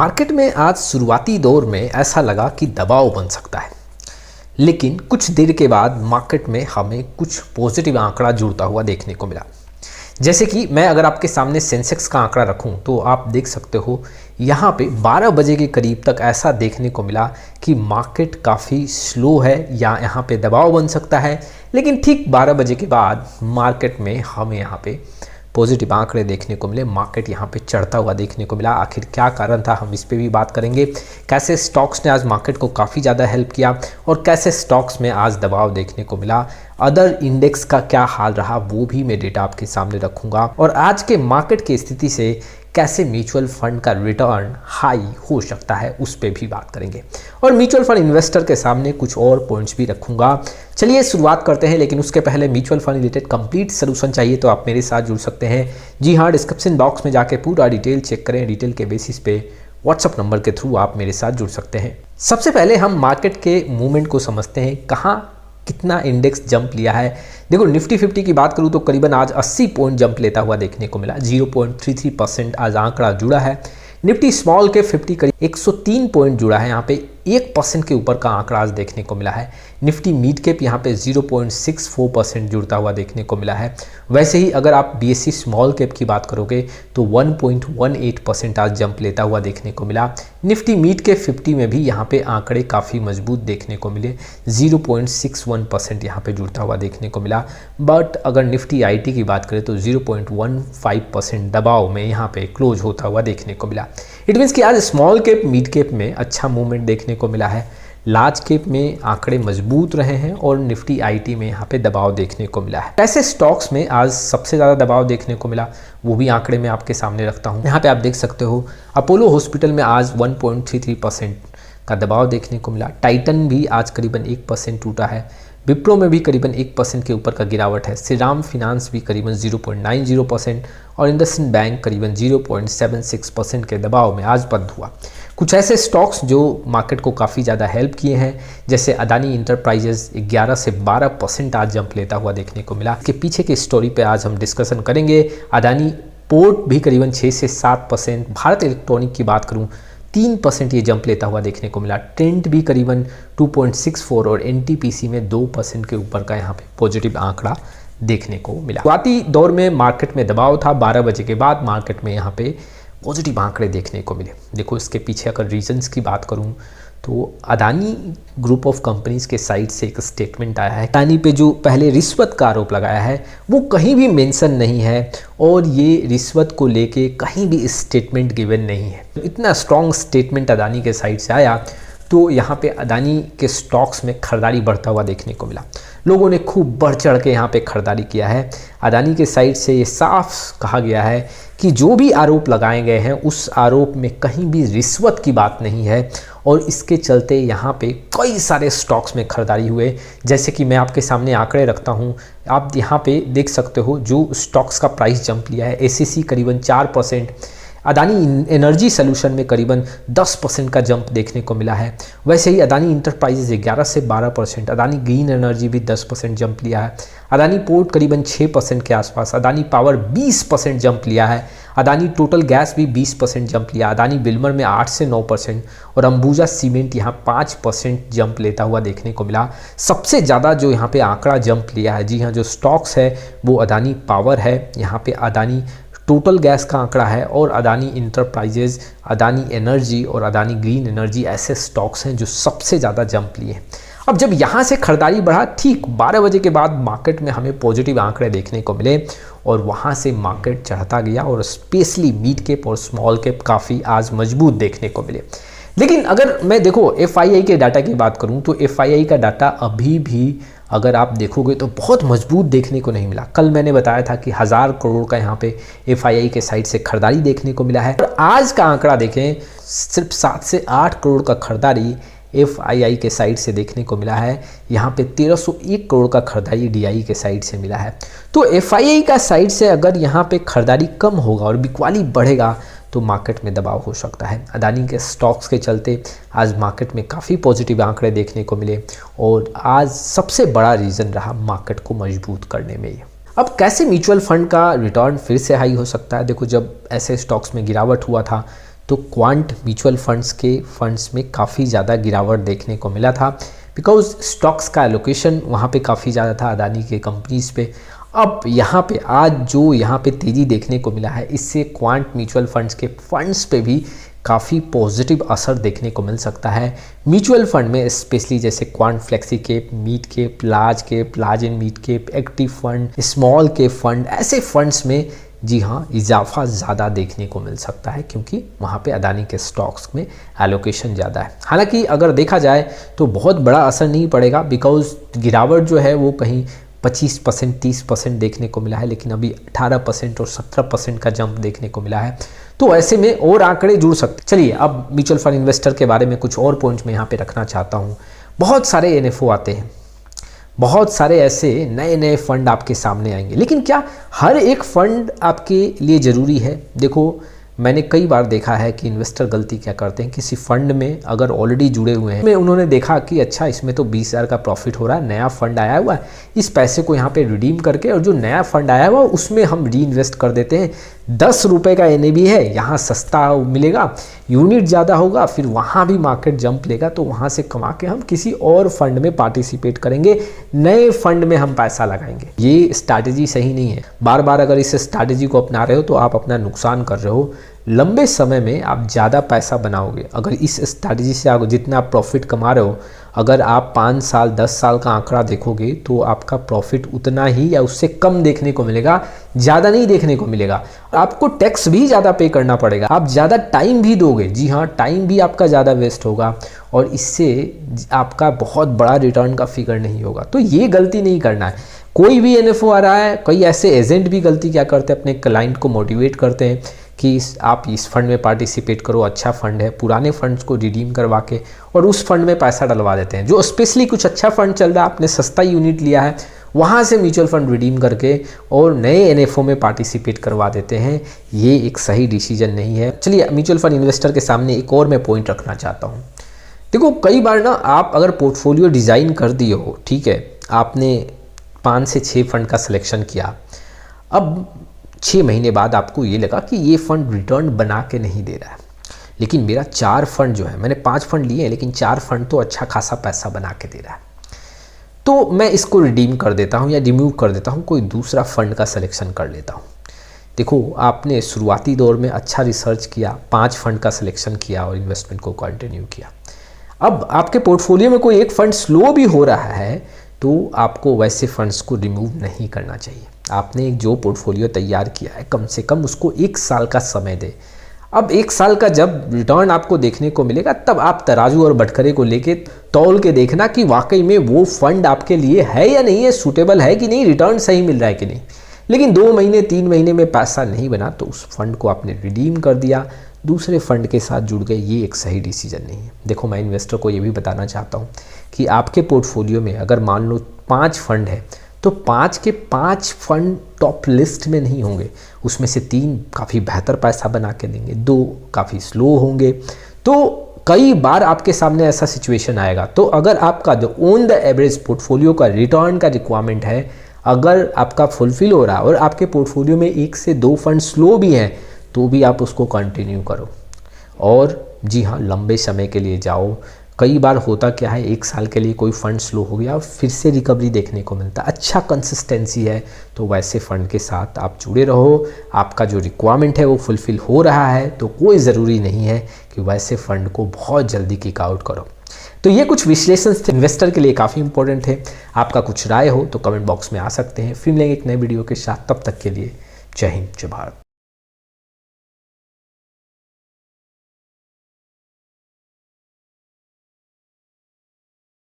Market में आज शुरुआती दौर में ऐसा लगा कि दबाव बन सकता है, लेकिन कुछ देर के बाद मार्केट में हमें कुछ पॉजिटिव आंकड़ा जुड़ता हुआ देखने को मिला। जैसे कि मैं अगर आपके सामने सेंसेक्स का आंकड़ा रखूं तो आप देख सकते हो यहाँ पे 12 बजे के करीब तक ऐसा देखने को मिला कि मार्केट काफ़ी स्लो है या यहाँ पे दबाव बन सकता है। लेकिन ठीक 12 बजे के बाद मार्केट में हमें यहाँ पे पॉजिटिव आंकड़े देखने को मिले, मार्केट यहाँ पे चढ़ता हुआ देखने को मिला। आखिर क्या कारण था, हम इस पे भी बात करेंगे। कैसे स्टॉक्स ने आज मार्केट को काफ़ी ज़्यादा हेल्प किया और कैसे स्टॉक्स में आज दबाव देखने को मिला। अदर इंडेक्स का क्या हाल रहा वो भी मैं डेटा आपके सामने रखूँगा। और आज के मार्केट की स्थिति से कैसे म्यूचुअल फंड का रिटर्न हाई हो सकता है उस पर भी बात करेंगे। और म्यूचुअल फंड इन्वेस्टर के सामने कुछ और पॉइंट्स भी रखूंगा। चलिए शुरुआत करते हैं, लेकिन उसके पहले mutual fund related complete solution चाहिए तो आप मेरे साथ जुड़ सकते हैं। जी हाँ, डिस्क्रिप्शन बॉक्स में जाके पूरा डिटेल चेक करें। डिटेल के बेसिस पे व्हाट्सअप नंबर के थ्रू आप मेरे साथ जुड़ सकते हैं। सबसे पहले हम मार्केट के मूवमेंट को समझते हैं, कहाँ कितना इंडेक्स जंप लिया है। देखो निफ्टी 50 की बात करूं तो करीबन आज 80 पॉइंट जंप लेता हुआ देखने को मिला। 0.33% आज आंकड़ा जुड़ा है। निफ्टी स्मॉल कैप 50 करीब 103 पॉइंट जुड़ा है, यहाँ पे 1% के ऊपर का आंकड़ा आज देखने को मिला है। निफ्टी मिड कैप यहाँ पे 0.64% जुड़ता हुआ देखने को मिला है। वैसे ही अगर आप बीएसई स्मॉल कैप की बात करोगे तो 1.18% आज जंप लेता हुआ देखने को मिला। निफ्टी मिड कैप 50 में भी यहाँ पे आंकड़े काफ़ी मजबूत देखने को मिले, 0.61% यहाँ पे जुड़ता हुआ देखने को मिला। बट अगर निफ्टी आईटी की बात करें तो 0.15% दबाव में यहाँ पे क्लोज होता हुआ देखने को मिला। इट मीन्स कि आज स्मॉल कैप मिड कैप में अच्छा मूवमेंट देखने को मिला है। लार्ज कैप में आंकड़े मजबूत रहे हैं और निफ्टी आईटी में यहाँ पे दबाव देखने को मिला है। ऐसे स्टॉक्स में आज सबसे ज़्यादा दबाव देखने को मिला, वो भी आंकड़े में आपके सामने रखता हूँ। यहाँ पे आप देख सकते हो अपोलो हॉस्पिटल में आज 1.33% का दबाव देखने को मिला। टाइटन भी आज करीबन 1% टूटा है। विप्रो में भी करीबन 1% के ऊपर का गिरावट है। श्रीराम फिनांस भी करीबन 0.90% और इंडसइंड बैंक करीबन 0.76% के दबाव में आज बंद हुआ। कुछ ऐसे स्टॉक्स जो मार्केट को काफ़ी ज़्यादा हेल्प किए हैं, जैसे अदानी इंटरप्राइजेज 11 से 12% आज जंप लेता हुआ देखने को मिला। इसके पीछे की स्टोरी पे आज हम डिस्कशन करेंगे। अदानी पोर्ट भी करीबन 6 से 7%। भारत इलेक्ट्रॉनिक की बात करूँ 3% ये जंप लेता हुआ देखने को मिला। ट्रेंड भी करीबन 2.64 और एनटीपीसी में 2% के ऊपर का यहाँ पे पॉजिटिव आंकड़ा देखने को मिला। शुरुआती दौर में मार्केट में दबाव था, 12 बजे के बाद मार्केट में यहाँ पे पॉजिटिव आंकड़े देखने को मिले। देखो इसके पीछे अगर रीजंस की बात करूँ तो अदानी ग्रुप ऑफ कंपनीज के साइड से एक स्टेटमेंट आया है। अदानी पे जो पहले रिश्वत का आरोप लगाया है वो कहीं भी मेंशन नहीं है और ये रिश्वत को लेके कहीं भी स्टेटमेंट गिवन नहीं है। इतना स्ट्रॉन्ग स्टेटमेंट अदानी के साइड से आया तो यहाँ पे अदानी के स्टॉक्स में खरीदारी बढ़ता हुआ देखने को मिला। लोगों ने खूब बढ़ चढ़ के यहाँ पे खरीदारी किया है। अदानी के साइड से ये साफ कहा गया है कि जो भी आरोप लगाए गए हैं उस आरोप में कहीं भी रिश्वत की बात नहीं है और इसके चलते यहाँ पे कई सारे स्टॉक्स में खरीदारी हुए। जैसे कि मैं आपके सामने आंकड़े रखता हूँ, आप यहाँ पे देख सकते हो जो स्टॉक्स का प्राइस जंप लिया है। एसीसी करीबन 4%, अदानी एनर्जी सोल्यूशन में करीबन 10% का जंप देखने को मिला है। वैसे ही अदानी इंटरप्राइजेज 11 से 12%, अदानी ग्रीन एनर्जी भी 10% जंप लिया है। अदानी पोर्ट करीबन 6% के आसपास, अदानी पावर 20% जंप लिया है। अदानी टोटल गैस भी 20% जंप लिया। अदानी बिल्मर में 8 से 9% और अंबुजा सीमेंट यहाँ 5% जंप लेता हुआ देखने को मिला। सबसे ज़्यादा जो यहाँ पे आंकड़ा जंप लिया है, जी हाँ, जो स्टॉक्स है वो अदानी पावर है, यहाँ पे अदानी टोटल गैस का आंकड़ा है और अदानी इंटरप्राइजेज, अदानी एनर्जी और अदानी ग्रीन एनर्जी ऐसे स्टॉक्स हैं जो सबसे ज़्यादा जंप लिए हैं। अब जब यहाँ से खरीदारी बढ़ा, ठीक 12 बजे के बाद मार्केट में हमें पॉजिटिव आंकड़े देखने को मिले और वहाँ से मार्केट चढ़ता गया और स्पेशली मिड कैप और स्मॉल कैप काफ़ी आज मजबूत देखने को मिले। लेकिन अगर मैं देखो एफआईआई के डाटा की बात करूँ तो एफआईआई का डाटा अभी भी अगर आप देखोगे तो बहुत मजबूत देखने को नहीं मिला। कल मैंने बताया था कि 1000 करोड़ का यहाँ पे एफआईआई के साइड से खरीदारी देखने को मिला है और आज का आंकड़ा देखें सिर्फ 7 से 8 करोड़ का खरीदारी एफआईआई के साइड से देखने को मिला है। यहाँ पे 1301 करोड़ का खरीदारी डीआई के साइड से मिला है। तो एफआईआई का साइड से अगर यहाँ पे खरीदारी कम होगा और बिकवाली बढ़ेगा तो मार्केट में दबाव हो सकता है। अदानी के स्टॉक्स के चलते आज मार्केट में काफ़ी पॉजिटिव आंकड़े देखने को मिले और आज सबसे बड़ा रीज़न रहा मार्केट को मजबूत करने में। अब कैसे म्यूचुअल फंड का रिटर्न फिर से हाई हो सकता है? देखो, जब ऐसे स्टॉक्स में गिरावट हुआ था तो क्वांट म्यूचुअल फंड्स में काफ़ी ज़्यादा गिरावट देखने को मिला था, बिकॉज स्टॉक्स का एलोकेशन वहाँ पे काफ़ी ज़्यादा था अदानी के कंपनीज़ पे। अब यहाँ पे आज जो यहाँ पे तेज़ी देखने को मिला है, इससे क्वांट म्यूचुअल फंड्स के फंड्स पे भी काफ़ी पॉजिटिव असर देखने को मिल सकता है। म्यूचुअल फंड में स्पेशली जैसे quant flexi cap, mid cap, large and mid cap, active fund, small cap fund, ऐसे फंड्स में जी हाँ इजाफा ज़्यादा देखने को मिल सकता है, क्योंकि वहाँ पे अदानी के स्टॉक्स में एलोकेशन ज़्यादा है। हालांकि अगर देखा जाए तो बहुत बड़ा असर नहीं पड़ेगा, बिकॉज गिरावट जो है वो कहीं 25%, 30% देखने को मिला है, लेकिन अभी 18% और 17% का जंप देखने को मिला है। तो ऐसे में और आंकड़े जुड़ सकते। चलिए अब म्यूचुअल फंड इन्वेस्टर के बारे में कुछ और पॉइंट्स में यहाँ पे रखना चाहता हूँ। बहुत सारे एनएफओ आते हैं, बहुत सारे ऐसे नए नए फंड आपके सामने आएंगे, लेकिन क्या हर एक फंड आपके लिए ज़रूरी है? देखो मैंने कई बार देखा है कि इन्वेस्टर गलती क्या करते हैं, किसी फंड में अगर ऑलरेडी जुड़े हुए हैं, उन्होंने देखा कि अच्छा इसमें तो 20,000 का प्रॉफिट हो रहा है, नया फंड आया हुआ है, इस पैसे को यहाँ पे रिडीम करके और जो नया फंड आया हुआ है उसमें हम री इन्वेस्ट कर देते हैं। 10 रुपये का NAV है, यहाँ सस्ता मिलेगा, यूनिट ज़्यादा होगा, फिर वहाँ भी मार्केट जंप लेगा, तो वहाँ से कमा के हम किसी और फंड में पार्टिसिपेट करेंगे, नए फंड में हम पैसा लगाएंगे। ये स्ट्रैटेजी सही नहीं है। बार बार अगर इस स्ट्रैटेजी को अपना रहे हो तो आप अपना नुकसान कर रहे हो। लंबे समय में आप ज़्यादा पैसा बनाओगे अगर इस स्ट्रैटेजी से। आप जितना आप प्रॉफिट कमा रहे हो, अगर आप 5 साल 10 साल का आंकड़ा देखोगे तो आपका प्रॉफिट उतना ही या उससे कम देखने को मिलेगा, ज़्यादा नहीं देखने को मिलेगा। आपको टैक्स भी ज़्यादा पे करना पड़ेगा, आप ज़्यादा टाइम भी दोगे, जी हाँ टाइम भी आपका ज़्यादा वेस्ट होगा, और इससे आपका बहुत बड़ा रिटर्न का फिगर नहीं होगा। तो ये गलती नहीं करना है। कोई भी NFO आ रहा है, कई ऐसे एजेंट भी गलती क्या करते हैं, अपने क्लाइंट को मोटिवेट करते हैं कि आप इस फंड में पार्टिसिपेट करो, अच्छा फंड है, पुराने फंड्स को रिडीम करवा के और उस फंड में पैसा डलवा देते हैं। जो स्पेशली कुछ अच्छा फंड चल रहा है, आपने सस्ता यूनिट लिया है, वहाँ से म्यूचुअल फंड रिडीम करके और नए NFO में पार्टिसिपेट करवा देते हैं। ये एक सही डिसीजन नहीं है। चलिए म्यूचुअल फंड इन्वेस्टर के सामने एक और मैं पॉइंट रखना चाहता हूँ। देखो कई बार ना आप अगर पोर्टफोलियो डिज़ाइन कर दिए हो, ठीक है, आपने 5 से 6 फंड का सिलेक्शन किया, अब 6 महीने बाद आपको ये लगा कि ये फंड रिटर्न बना के नहीं दे रहा है, लेकिन मेरा 4 फंड जो है, मैंने 5 फंड लिए हैं लेकिन 4 फंड तो अच्छा खासा पैसा बना के दे रहा है, तो मैं इसको रिडीम कर देता हूँ या रिमूव कर देता हूँ, कोई दूसरा फंड का सिलेक्शन कर लेता हूँ। देखो आपने शुरुआती दौर में अच्छा रिसर्च किया, 5 फंड का सिलेक्शन किया और इन्वेस्टमेंट को कंटिन्यू किया। अब आपके पोर्टफोलियो में कोई एक फंड स्लो भी हो रहा है तो आपको वैसे फंड्स को रिमूव नहीं करना चाहिए। आपने जो पोर्टफोलियो तैयार किया है कम से कम उसको 1 साल का समय दे। अब 1 साल का जब रिटर्न आपको देखने को मिलेगा तब आप तराजू और बटखरे को लेके तौल के देखना कि वाकई में वो फंड आपके लिए है या नहीं है, सूटेबल है कि नहीं, रिटर्न सही मिल रहा है कि नहीं। लेकिन 2 महीने 3 महीने में पैसा नहीं बना तो उस फंड को आपने रिडीम कर दिया, दूसरे फंड के साथ जुड़ गए, ये एक सही डिसीजन नहीं है। देखो मैं इन्वेस्टर को ये भी बताना चाहता हूँ कि आपके पोर्टफोलियो में अगर मान लो 5 फंड है तो 5 के 5 फंड टॉप लिस्ट में नहीं होंगे, उसमें से 3 काफ़ी बेहतर पैसा बना के देंगे, 2 काफ़ी स्लो होंगे। तो कई बार आपके सामने ऐसा सिचुएशन आएगा। तो अगर आपका जो ऑन द एवरेज पोर्टफोलियो का रिटर्न का रिक्वायरमेंट है, अगर आपका फुलफिल हो रहा है और आपके पोर्टफोलियो में 1 से 2 फंड स्लो भी हैं तो भी आप उसको कंटिन्यू करो और जी हाँ लंबे समय के लिए जाओ। कई बार होता क्या है, 1 साल के लिए कोई फंड स्लो हो गया और फिर से रिकवरी देखने को मिलता है, अच्छा कंसिस्टेंसी है तो वैसे फंड के साथ आप जुड़े रहो। आपका जो रिक्वायरमेंट है वो फुलफिल हो रहा है तो कोई ज़रूरी नहीं है कि वैसे फंड को बहुत जल्दी किक आउट करो। तो ये कुछ विश्लेषण थे, इन्वेस्टर के लिए काफ़ी इंपॉर्टेंट थे। आपका कुछ राय हो तो कमेंट बॉक्स में आ सकते हैं। फिर मिलेंगे एक नए वीडियो के साथ, तब तक के लिए जय हिंद जय भारत।